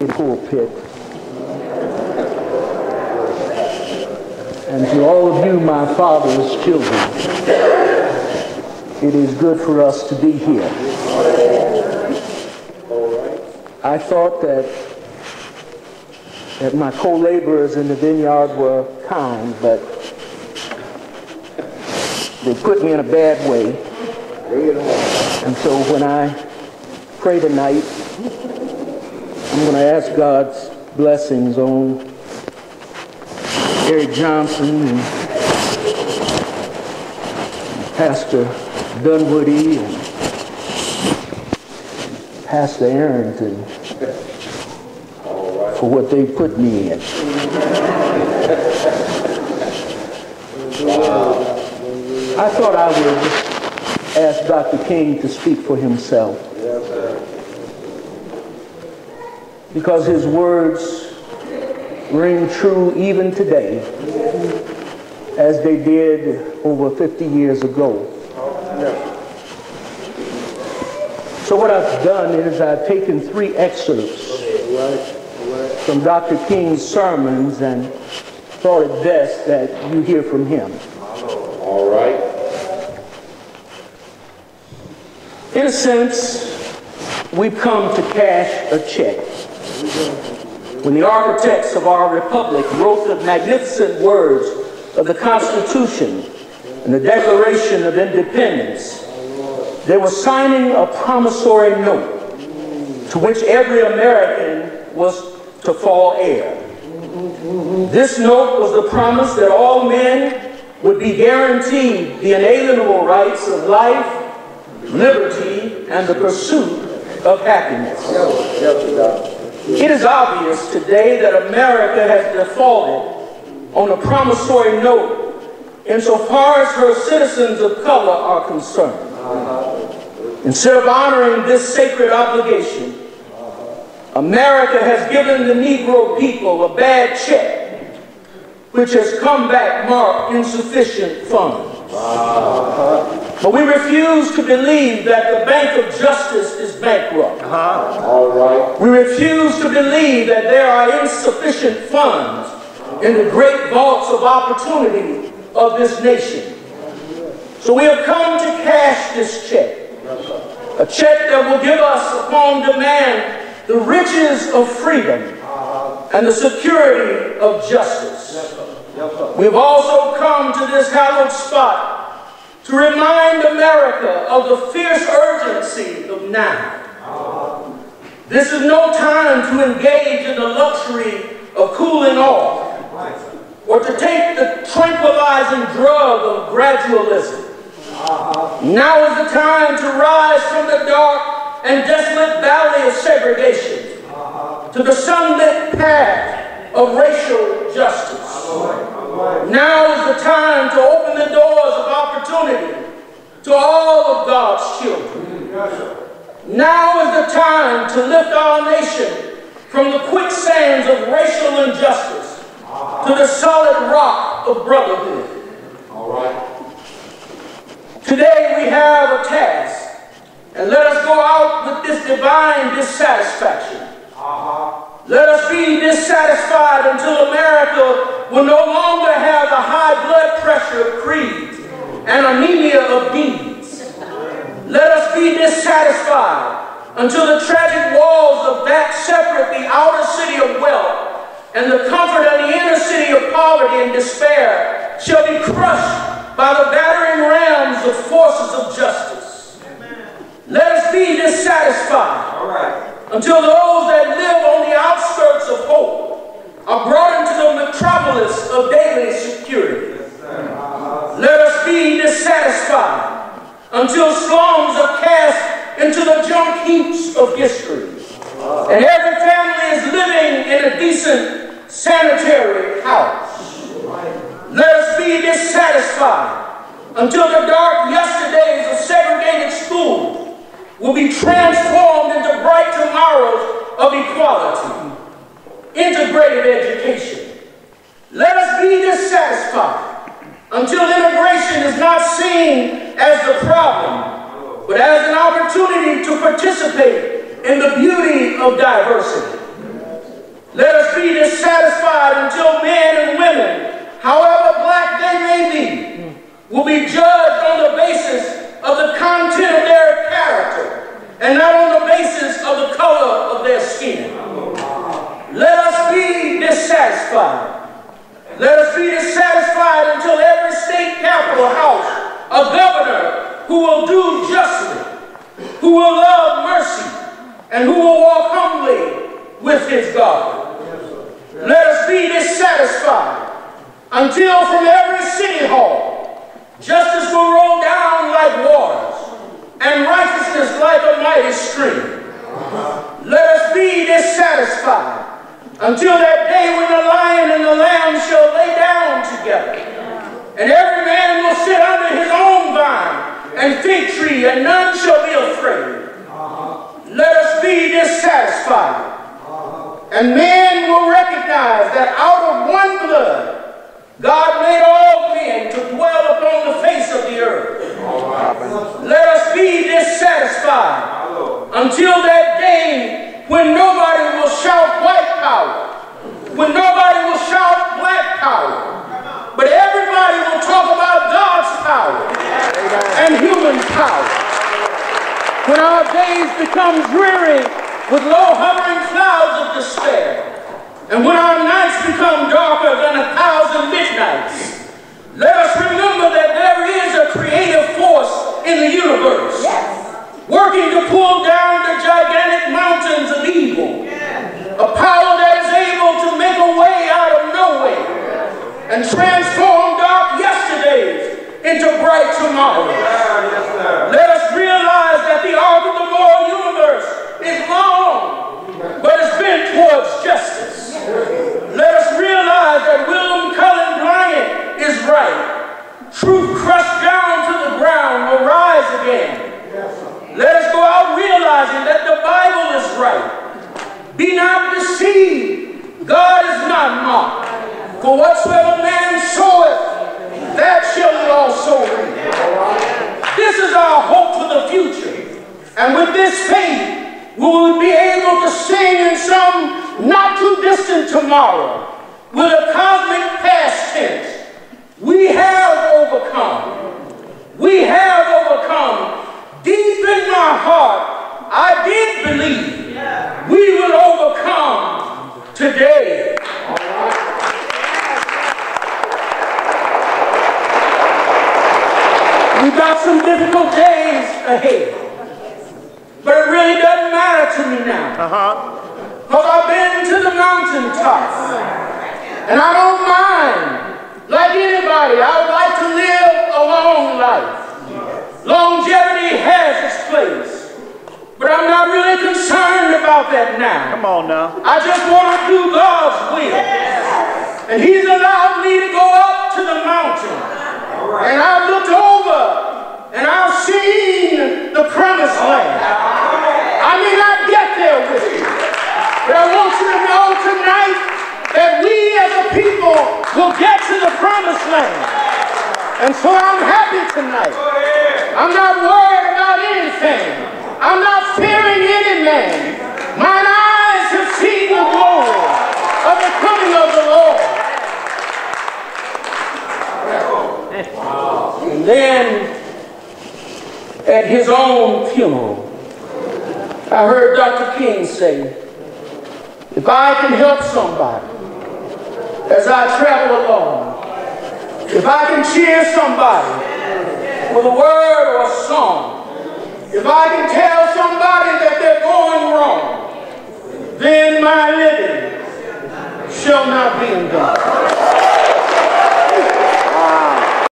pulpit. And to all of you, my father's children, it is good for us to be here. I thought that my co-laborers in the vineyard were kind, but they put me in a bad way. And so when I pray tonight, I'm going to ask God's blessings on Eric Johnson and Pastor Dunwoody and Pastor Arrington for what they put me in. I thought I would ask Dr. King to speak for himself, because his words ring true even today as they did over 50 years ago. So what I've done is I've taken 3 excerpts from Dr. King's sermons and thought it best that you hear from him. All right. In a sense, we've come to cash a check. When the architects of our republic wrote the magnificent words of the Constitution and the Declaration of Independence, they were signing a promissory note to which every American was to fall heir. This note was the promise that all men would be guaranteed the inalienable rights of life, liberty, and the pursuit of happiness. It is obvious today that America has defaulted on a promissory note insofar as her citizens of color are concerned. Instead of honoring this sacred obligation, America has given the Negro people a bad check, which has come back marked insufficient funds. But we refuse to believe that the Bank of Justice is bankrupt. All right. We refuse to believe that there are insufficient funds in the great vaults of opportunity of this nation. So we have come to cash this check. A check that will give us, upon demand, the riches of freedom and the security of justice. We've also come to this hallowed spot to remind America of the fierce urgency of now. This is no time to engage in the luxury of cooling off or to take the tranquilizing drug of gradualism. Now is the time to rise from the dark and desolate valley of segregation to the sunlit path of racial justice. Now is the time to open the doors of opportunity to all of God's children. Now is the time to lift our nation from the quicksands of racial injustice to the solid rock of brotherhood. All right. Today we have a task, and let us go out with this divine dissatisfaction. Let us be dissatisfied until America will no longer have the high blood pressure of creeds and anemia of deeds. Let us be dissatisfied until the tragic walls of that separate the outer city of wealth and the comfort of the inner city of poverty and despair shall be crushed by the battering rams of forces of justice. Let us be dissatisfied until those that live on the outskirts of hope are brought into the metropolis of daily security. Let us be dissatisfied until slums are cast into the junk heaps of history, and every family is living in a decent, sanitary house. Let us be dissatisfied until the dark yesterdays of segregated schools will be transformed into bright tomorrows of equality, integrated education. Let us be dissatisfied until immigration is not seen as the problem, but as an opportunity to participate in the beauty of diversity. Let us be dissatisfied until men and women, however black they may be, will be judged on the basis of the content of their character and not on the basis of the color of their skin. Let us be dissatisfied. Let us be dissatisfied until every state capitol house a governor who will do justly, who will love mercy, and who will walk humbly with his God. Let us be dissatisfied until from every city hall justice will roll down like waters and righteousness like a mighty stream. Let us be dissatisfied until that day when the lion and the lamb shall lay down together, and every man will sit under his own vine and fig tree, and none shall be afraid. Let us be dissatisfied, and men will recognize that out of one blood God made all men to dwell upon the face of the earth. Let us be dissatisfied until that day when nobody will shout white power, when nobody will shout black power, but everybody will talk about God's power and human power. When our days become dreary with low hovering clouds of despair, and when our nights become darker than 1,000 midnights, let us remember that there is a creative force in the universe, working to pull down the gigantic mountains of evil, a power that is able to make a way out of nowhere and transform dark yesterdays into bright tomorrows. Let us realize that the arc of the moral universe is long, but it's bent towards justice. Let us realize that William Cullen Bryant is right. Truth crushed down to the ground will rise again. Let us go out realizing that the Bible is right. Be not deceived. God is not mocked. For whatsoever man soweth, that shall he also reap. This is our hope for the future. And with this faith, we will be able to sing in some not too distant tomorrow with a cosmic past tense. We have overcome. We have overcome. Deep in my heart, I did believe we will overcome today. We've got some difficult days ahead. But it really doesn't matter to me now. Because I've been to the mountaintops. And I don't mind. Like anybody, I would like to live a long life. Longevity has its place. But I'm not really concerned about that now. Come on now. I just want to do God's will. And He's allowed me to go up to the mountain. And I've looked over and I've seen the promised land. I may not get there with you, but I want you to know tonight that we as a people will get to the promised land. And so I'm happy tonight. I'm not worried about anything. I'm not fearing any man. Mine eyes have seen the glory of the coming of the Lord. And then at his own funeral, I heard Dr. King say, if I can help somebody as I travel along, if I can cheer somebody with a word or a song, if I can tell somebody that they're going wrong, then my living shall not be in vain.